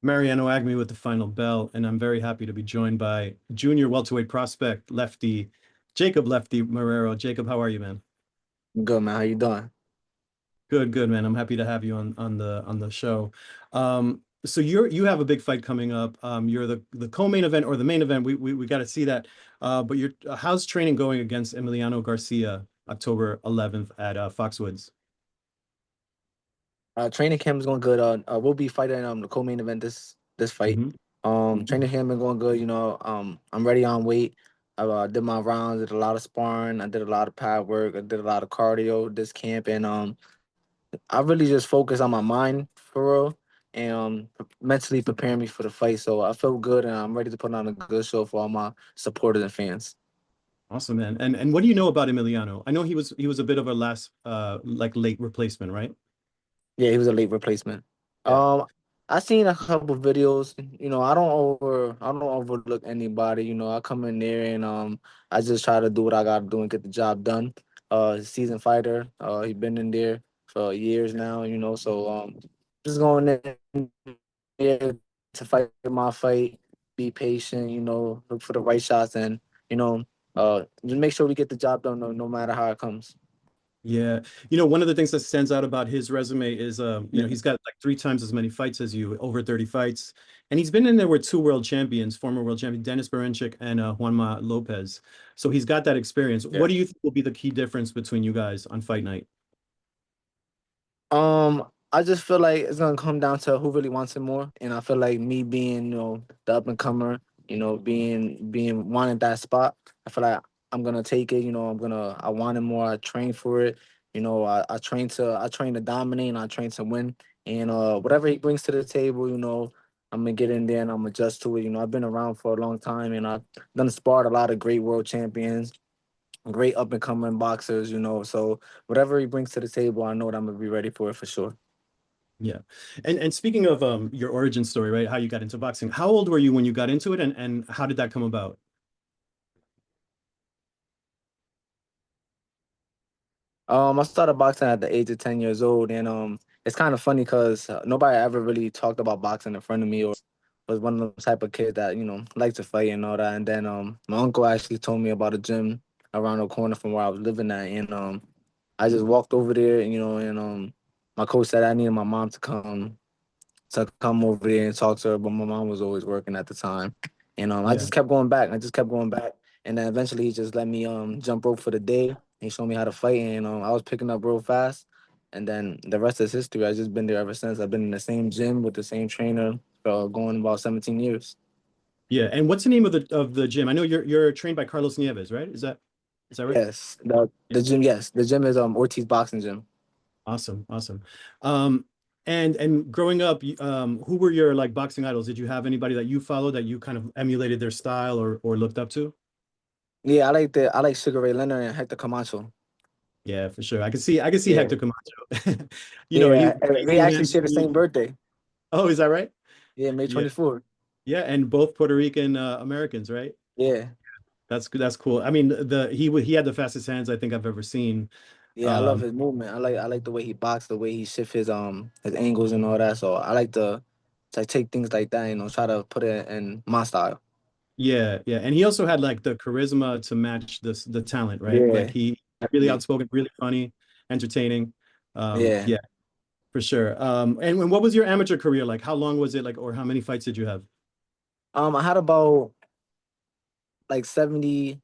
Mariano Agmi with the final bell, and I'm very happy to be joined by junior welterweight prospect lefty Jacob Lefty Marrero. Jacob, how are you, man? Good man, how you doing? Good, good, man. I'm happy to have you on the show. So you have a big fight coming up. You're the co-main event or the main event. We got to see that. But you're how's training going against Emiliano Garcia October 11th at Foxwoods? Training camp is going good. We'll be fighting the co-main event this fight. Hmm. Training camp been going good. I'm ready on weight. I did my rounds, did a lot of sparring, I did a lot of pad work, I did a lot of cardio this camp, and I really just focus on my mind for real, and mentally preparing me for the fight. So I feel good, and I'm ready to put on a good show for all my supporters and fans. Awesome, man. And what do you know about Emiliano? I know he was a bit of a last like late replacement, right? Yeah, he was a late replacement. Yeah. Um, I seen a couple videos. I don't overlook anybody. I come in there and I just try to do what I gotta do and get the job done. Seasoned fighter. He been in there for years now. So just going in there to fight my fight, be patient. Look for the right shots and just make sure we get the job done no matter how it comes. Yeah. One of the things that stands out about his resume is, he's got like three times as many fights as you, over 30 fights. And he's been in there with two world champions, former world champion Dennis Berencik and Juanma Lopez. So he's got that experience. Yeah. What do you think will be the key difference between you guys on fight night? I just feel like it's gonna come down to who really wants it more, and I feel like me being, the up and comer, being wanting that spot, I feel like I'm gonna take it. I want it more. I train for it. I train to dominate, and I train to win. And whatever he brings to the table, I'm gonna get in there and I'm gonna adjust to it. I've been around for a long time, and I've done sparred a lot of great world champions, great up and coming boxers. So whatever he brings to the table, I know that I'm gonna be ready for it for sure. Yeah. And speaking of your origin story, right? How you got into boxing. How old were you when you got into it and how did that come about? I started boxing at the age of 10 years old, and it's kind of funny because nobody ever really talked about boxing in front of me, or was one of those type of kids that liked to fight and all that. And then my uncle actually told me about a gym around the corner from where I was living at, and I just walked over there, and my coach said I needed my mom to come over there and talk to her, but my mom was always working at the time. And I Yeah. just kept going back. I just kept going back. And then eventually he just let me jump rope for the day. He showed me how to fight and I was picking up real fast. And then the rest is history. I've just been there ever since. I've been in the same gym with the same trainer for going about 17 years. Yeah. And what's the name of the gym? I know you're trained by Carlos Nieves, right? Is that right? Yes. The gym, yes. The gym is Ortiz Boxing Gym. Awesome, awesome. Um, and growing up, who were your like boxing idols? Did you have anybody that you followed that you kind of emulated their style or looked up to? Yeah, I like Sugar Ray Leonard and Hector Camacho. Yeah, for sure. I can see Yeah. Hector Camacho. Yeah. They Crazy actually man. share the same birthday. Oh, is that right? Yeah, May Yeah, 24th. yeah, and both Puerto Rican Americans, right? Yeah. That's cool. I mean, he had the fastest hands I think I've ever seen. Yeah, I love Um, his movement. I like the way he boxed, the way he shift his angles and all that. So I like to take things like that, try to put it in my style. yeah, yeah, and he also had like the charisma to match the talent, right? Like Yeah. he really outspoken, really funny, entertaining. Yeah. Yeah, for sure. And what was your amateur career like? How long was it like, or how many fights did you have? I had about 70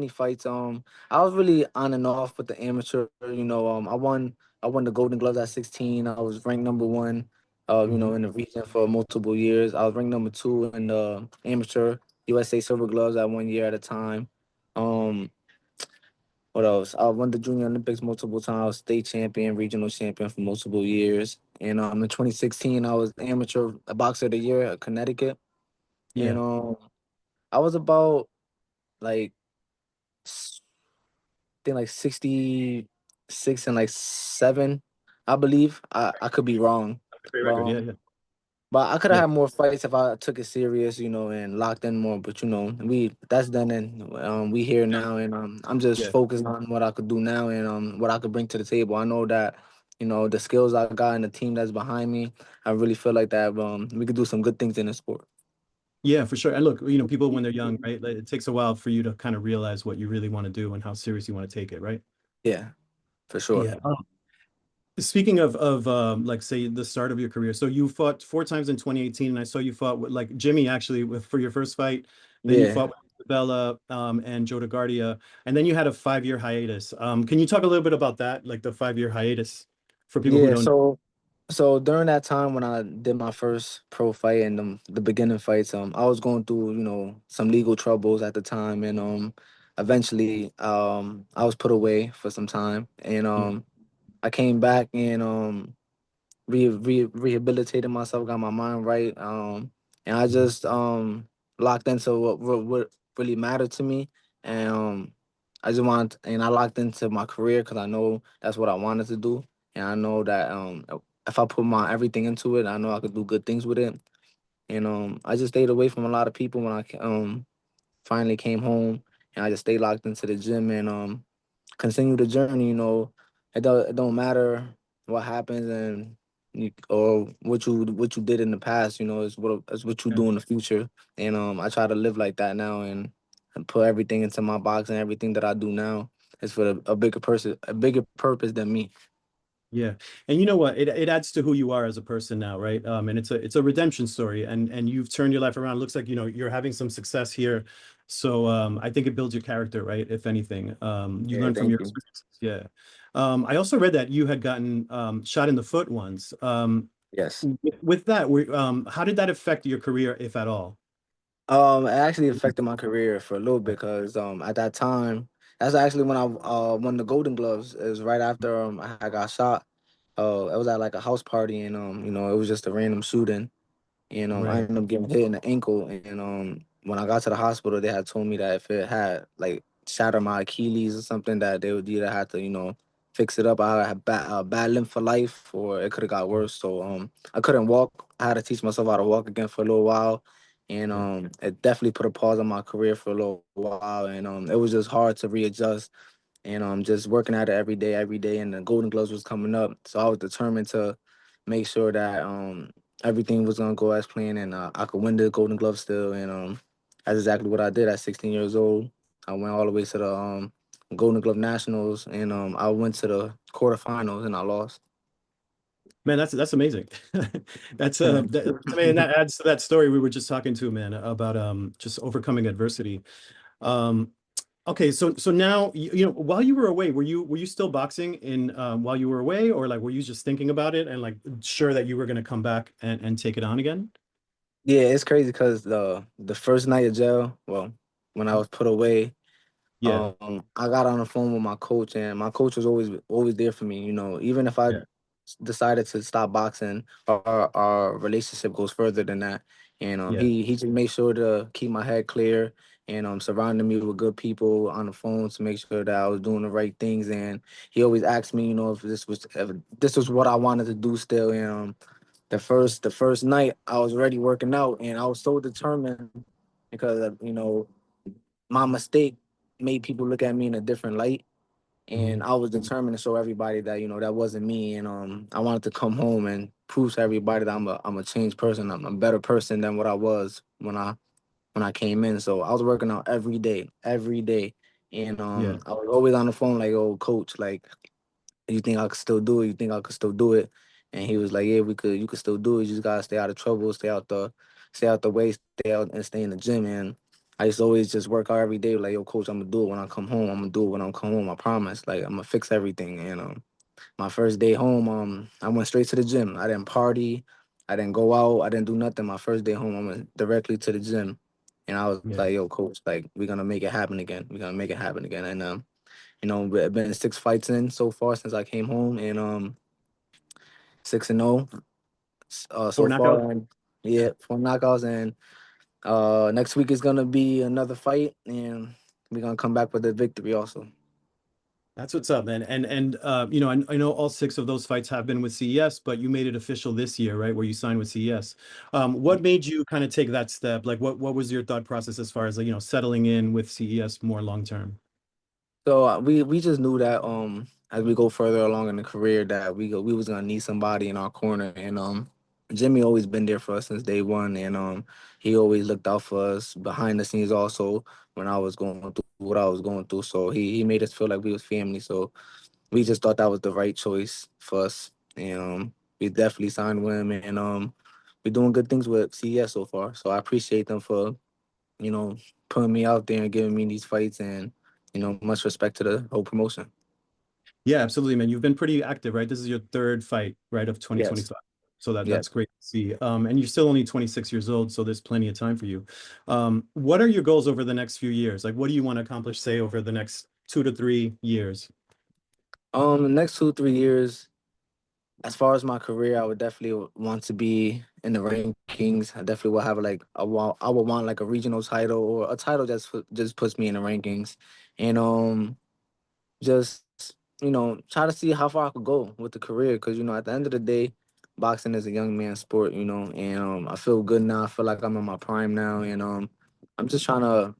fights. I was really on and off with the amateur. I won the Golden Gloves at 16. I was ranked number one, Mhm. in the region for multiple years. I was ranked number two in the amateur USA Silver Gloves at 1 year at a time. Um, what else? I won the Junior Olympics multiple times, state champion, regional champion for multiple years. And in 2016, I was amateur boxer of the year at Connecticut. And Yeah, I was about like think like 66 and like 7, I believe. I could be wrong. great But record. Yeah, um yeah, but I could have yeah, had more fights if I took it serious, and locked in more. But we that's done and we here now and I'm just yeah. focused on what I could do now and what I could bring to the table. I know that the skills I got and the team that's behind me, I really feel like that we could do some good things in the sport. Yeah, for sure. And look, people when they're young, right? Like, it takes a while for you to kind of realize what you really want to do and how serious you want to take it, right? Yeah, for sure. Yeah. Speaking of like say the start of your career, so you fought four times in 2018, and I saw you fought with like Jimmy actually with for your first fight. Then you Yeah. fought with Bella and Joe DeGuardia, and then you had a 5-year hiatus. Can you talk a little bit about that, like the 5-year hiatus for people who Yeah, don't know? so during that time when I did my first pro fight and the beginning fights, I was going through, some legal troubles at the time, and eventually I was put away for some time, and Yeah, I came back and rehabilitated myself, got my mind right, and I just locked into what really mattered to me, and I locked into my career because I know that's what I wanted to do, and I know that if I put my everything into it, I know I could do good things with it, and I just stayed away from a lot of people when I finally came home, and I just stayed locked into the gym and continue the journey. It don't matter what happens or what you did in the past. It's what you yeah. do in the future. And I try to live like that now and put everything into my box, and everything that I do now is for a bigger person, a bigger purpose than me. Yeah. And you know what? It adds to who you are as a person now, right? And it's a redemption story, and you've turned your life around. It looks like, you're having some success here. So I think it builds your character, right? If anything. You Yeah, learn from thank your you. experiences. Yeah. I also read that you had gotten shot in the foot once. Yes. With that, how did that affect your career, if at all? It actually affected my career for a little bit because at that time, that's actually when I won the Golden Gloves. It was right after I got shot. It was at like a house party, and it was just a random shooting, and I Right. ended up getting hit in the ankle. And when I got to the hospital, they had told me that if it had like shattered my Achilles or something, that they would either have to fix it up. I had bad limp for life, or it could have got worse. So I couldn't walk. I had to teach myself how to walk again for a little while, and Yeah. it definitely put a pause on my career for a little while. And it was just hard to readjust, and just working at it every day, and the Golden Gloves was coming up, so I was determined to make sure that everything was gonna go as planned, and I could win the Golden Glove still, and that's exactly what I did at 16 years old. I went all the way to the Golden Glove Nationals, and I went to the quarterfinals, and I lost. Man, that's amazing. I mean, that adds to that story we were just talking to, man, about just overcoming adversity. Um, okay, so now while you were away, were you still boxing in while you were away, or like were you just thinking about it and like sure that you were gonna come back and take it on again? Yeah, it's crazy because the first night of jail, well, when I was put away, Yeah, I got on the phone with my coach, and my coach was always there for me. Even if I yeah, decided to stop boxing, our relationship goes further than that. And yeah, he just made sure to keep my head clear, and surrounding me with good people on the phone to make sure that I was doing the right things. And he always asked me, if this was what I wanted to do still. And the first night I was already working out, and I was so determined because my mistake made people look at me in a different light, and mhm, I was determined to show everybody that that wasn't me, and I wanted to come home and prove to everybody that I'm a changed person. I'm a better person than what I was when I came in. So I was working out every day, and yeah, I was always on the phone like, "Oh, coach, like, you think I could still do it? You think I could still do it?" And he was like, "Yeah, we could. You could still do it. You just gotta stay out of trouble, stay out the way, stay out and stay in the gym." And I used to always just work out every day. Like, "Yo, coach, I'm gonna do it when I come home. I'm gonna do it when I come home. I promise. Like, I'm gonna fix everything." And my first day home, I went straight to the gym. I didn't party. I didn't go out. I didn't do nothing. My first day home, I went directly to the gym. And I was yeah. like, "Yo, coach, like, we're gonna make it happen again. We're gonna make it happen again." And we've been 6 fights in so far since I came home, and 6-0 Four so knockouts. far. And Yeah. yeah, 4 knockouts, and next week is gonna be another fight, and we're gonna come back with a victory also. That's what's up, man. And I know all six of those fights have been with CES, but you made it official this year, right? Where you signed with CES. What made you kind of take that step? Like what was your thought process as far as like, settling in with CES more long term? So we just knew that as we go further along in the career that we was gonna need somebody in our corner, and Jimmy always been there for us since day one, and he always looked out for us behind the scenes also when I was going through what I was going through. So he made us feel like we was family. So we just thought that was the right choice for us, and we definitely signed with him, and we're doing good things with CES so far. So I appreciate them for you know, putting me out there and giving me these fights, and much respect to the whole promotion. Yeah, absolutely, man. You've been pretty active, right? This is your third fight, right, of Yes. 2025. So Yes. that's great to see. And you're still only 26 years old, so there's plenty of time for you. What are your goals over the next few years? Like, what do you want to accomplish, say, over the next 2 to 3 years? The next 2 3 years, as far as my career, I would definitely want to be in the rankings. I definitely will have like I would want like a regional title or a title just puts me in the rankings, and just try to see how far I could go with the career, because at the end of the day, boxing is a young man's sport, and I feel good now. I feel like I'm in my prime now, and I'm just trying to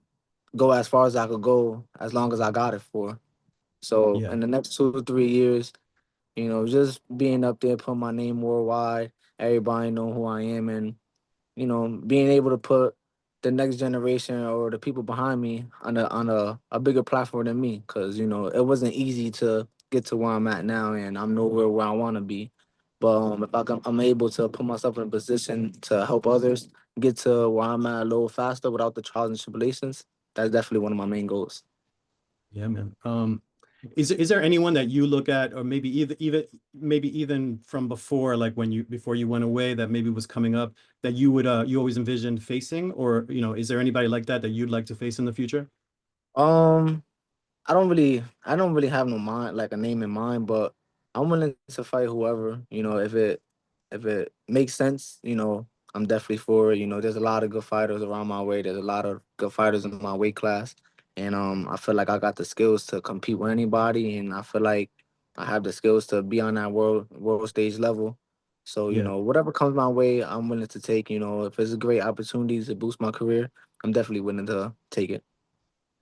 go as far as I could go as long as I got it for. So Yeah. in the next 2 or 3 years, just being up there, putting my name worldwide, everybody know who I am, and being able to put the next generation or the people behind me on a bigger platform than me, because it wasn't easy to get to where I'm at now, and I'm nowhere where I want to be. But if I'm able to put myself in a position to help others get to where I'm at a little faster without the trials and tribulations, that's definitely one of my main goals. Yeah, man. Is there anyone that you look at, or maybe even from before, like before you went away, that maybe was coming up that you always envisioned facing, or is there anybody like that that you'd like to face in the future? Um, I don't really have no mind like a name in mind, but I'm willing to fight whoever, if it makes sense, I'm definitely for it. There's a lot of good fighters around my way. There's a lot of good fighters in my weight class. And I feel like I got the skills to compete with anybody, and I feel like I have the skills to be on that world stage level. So, Yeah. whatever comes my way, I'm willing to take. If it's a great opportunity to boost my career, I'm definitely willing to take it.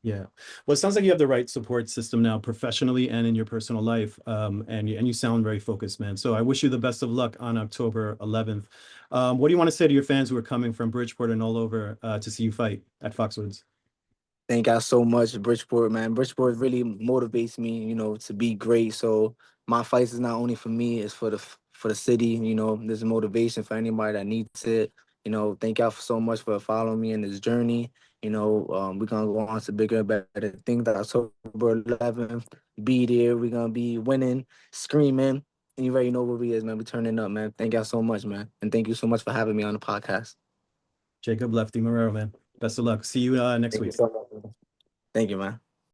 Yeah. Well, it sounds like you have the right support system now, professionally and in your personal life. And you sound very focused, man. So I wish you the best of luck on October 11th. What do you want to say to your fans who are coming from Bridgeport and all over to see you fight at Foxwoods? Thank y'all so much, Bridgeport, man. Bridgeport really motivates me, to be great. So my fights is not only for me, it's for the city. There's motivation for anybody that needs it. Thank y'all so much for following me in this journey. We're gonna go on to bigger and better things. That October 11th, be there. We're gonna be winning, screaming. And you already know what we is, man. We turning up, man. Thank y'all so much, man. And thank you so much for having me on the podcast. Jacob Lefty Marrero, man. Best of luck. See you next Thank you week. so much. Thank you, man.